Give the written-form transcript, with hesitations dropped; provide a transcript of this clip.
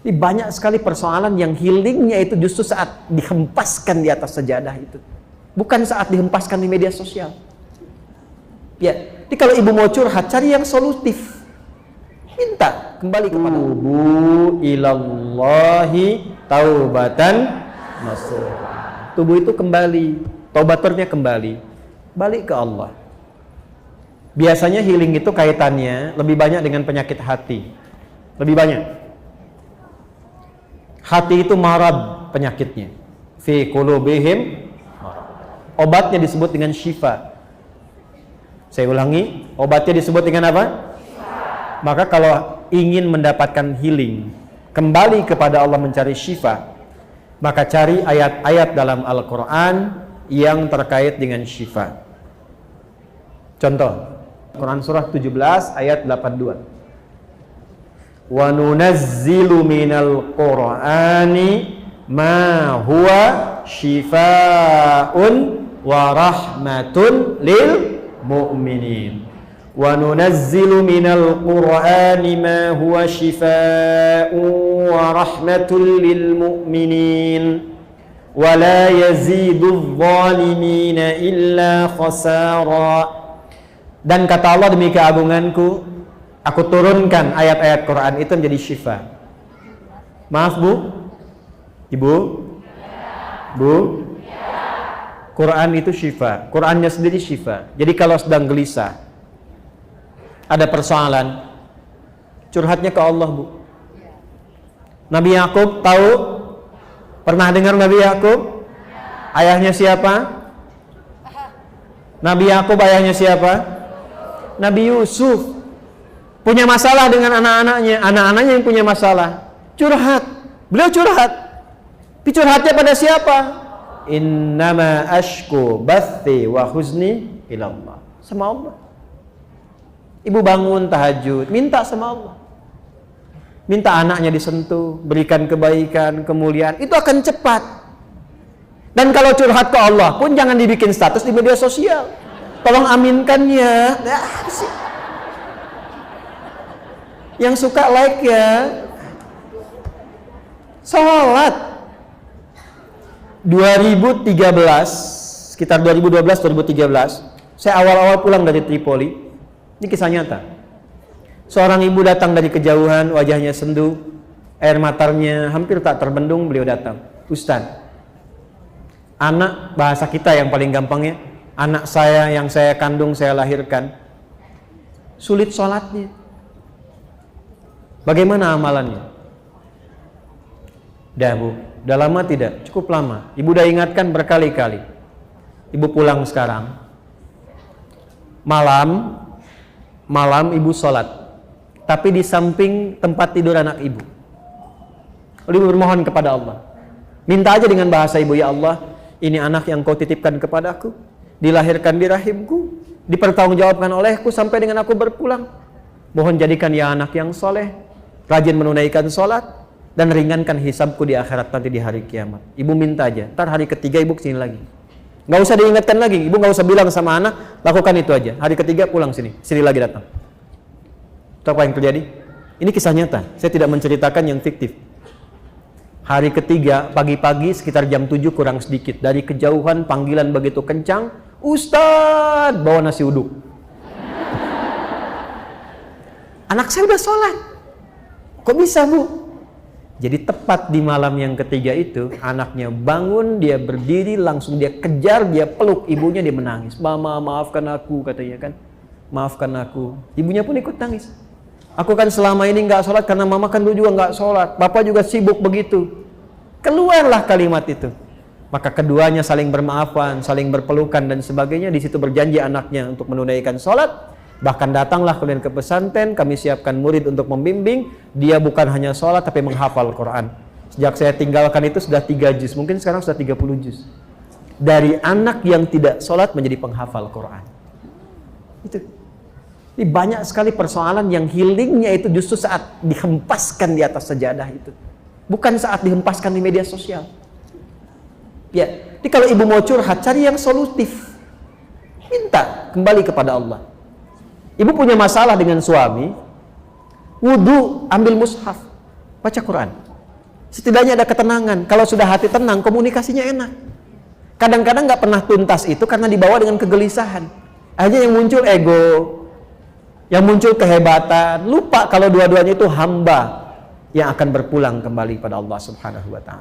Ini banyak sekali persoalan yang healingnya itu justru saat dihempaskan di atas sajadah itu, bukan saat dihempaskan di media sosial. Ya, jadi kalau ibu mau curhat, cari yang solutif. Minta kembali kepada tubuh ilallahi taubatan nasuha. Tubuh itu kembali, taubaturnya kembali, balik ke Allah. Biasanya healing itu kaitannya lebih banyak dengan penyakit hati. Lebih banyak. Hati itu marad penyakitnya. Fi qulubihim. Obatnya disebut dengan syifa. Saya ulangi, obatnya disebut dengan apa? Maka kalau ingin mendapatkan healing, kembali kepada Allah mencari syifa, maka cari ayat-ayat dalam Al-Quran yang terkait dengan syifa. Contoh, Quran surah 17 ayat 82. Wa nunazzilu minal Qur'ani ma huwa shifaa'un wa rahmatun lil mu'minin. Wa nunazzilu minal Qur'ani ma huwa shifaa'un wa rahmatun lil mu'minin wa la yazidudz zalimina illa khasara. Dan kata Allah, demi keagunganku, aku turunkan ayat-ayat Quran itu menjadi syifa. Maaf Bu, Ibu, Bu, Quran itu syifa. Qurannya sendiri syifa. Jadi kalau sedang gelisah, ada persoalan, curhatnya ke Allah Bu. Nabi Yakub tahu? Pernah dengar Nabi Yakub? Ayahnya siapa? Nabi Yakub ayahnya siapa? Nabi Yusuf. Punya masalah dengan anak-anaknya, anak-anaknya yang punya masalah, curhat. Beliau curhat. Tapi curhatnya pada siapa? Innama ashku bathi wa huzni ilallah. Sama Allah. Ibu bangun tahajud, minta sama Allah. Minta anaknya disentuh, berikan kebaikan, kemuliaan. Itu akan cepat. Dan kalau curhat ke Allah pun jangan dibikin status di media sosial. Tolong aminkan ya. Yang suka like ya. Salat 2013, sekitar 2012-2013, saya awal-awal pulang dari Tripoli. Ini kisah nyata. Seorang ibu datang dari kejauhan, wajahnya sendu, air matanya hampir tak terbendung. Beliau datang, Ustaz, anak, bahasa kita yang paling gampangnya, anak saya yang saya kandung, saya lahirkan, sulit sholatnya. Bagaimana amalannya? Dah Bu, udah lama tidak? Cukup lama. Ibu udah ingatkan berkali-kali. Ibu pulang sekarang. Malam ibu sholat, tapi di samping tempat tidur anak ibu. Lalu ibu bermohon kepada Allah. Minta aja dengan bahasa ibu, ya Allah, ini anak yang kau titipkan kepadaku, dilahirkan di rahimku, dipertanggungjawabkan olehku sampai dengan aku berpulang. Mohon jadikan ya anak yang soleh, rajin menunaikan sholat, dan ringankan hisabku di akhirat nanti di hari kiamat. Ibu minta aja, ntar hari ketiga ibu kesini lagi. Nggak usah diingatkan lagi, ibu nggak usah bilang sama anak, lakukan itu aja. Hari ketiga pulang sini lagi datang. Itu apa yang terjadi? Ini kisah nyata, saya tidak menceritakan yang fiktif. Hari ketiga, pagi-pagi sekitar jam 7 kurang sedikit, dari kejauhan panggilan begitu kencang, Ustadz, bawa nasi uduk. Anak saya udah sholat. Kok bisa Bu? Jadi tepat di malam yang ketiga itu, anaknya bangun, dia berdiri, langsung dia kejar, dia peluk ibunya, dia menangis. Mama, maafkan aku, katanya kan. Maafkan aku. Ibunya pun ikut nangis. Aku kan selama ini nggak sholat karena mama kan dulu juga nggak sholat. Bapak juga sibuk begitu. Keluarlah kalimat itu. Maka keduanya saling bermaafan, saling berpelukan dan sebagainya. Di situ berjanji anaknya untuk menunaikan sholat. Bahkan datanglah kalian ke pesantren, kami siapkan murid untuk membimbing. Dia bukan hanya sholat tapi menghafal Quran. Sejak saya tinggalkan itu sudah 3 juz, mungkin sekarang sudah 30 juz. Dari anak yang tidak sholat menjadi penghafal Quran. Itu. Ini banyak sekali persoalan yang healingnya itu justru saat dihempaskan di atas sajadah itu, bukan saat dihempaskan di media sosial. Ya, jadi kalau ibu mau curhat, cari yang solutif. Minta kembali kepada Allah. Ibu punya masalah dengan suami, wudu, ambil mushaf, baca Quran. Setidaknya ada ketenangan. Kalau sudah hati tenang, komunikasinya enak. Kadang-kadang nggak pernah tuntas itu karena dibawa dengan kegelisahan. Akhirnya yang muncul ego, yang muncul kehebatan. Lupa kalau dua-duanya itu hamba yang akan berpulang kembali pada Allah Subhanahu wa Ta'ala.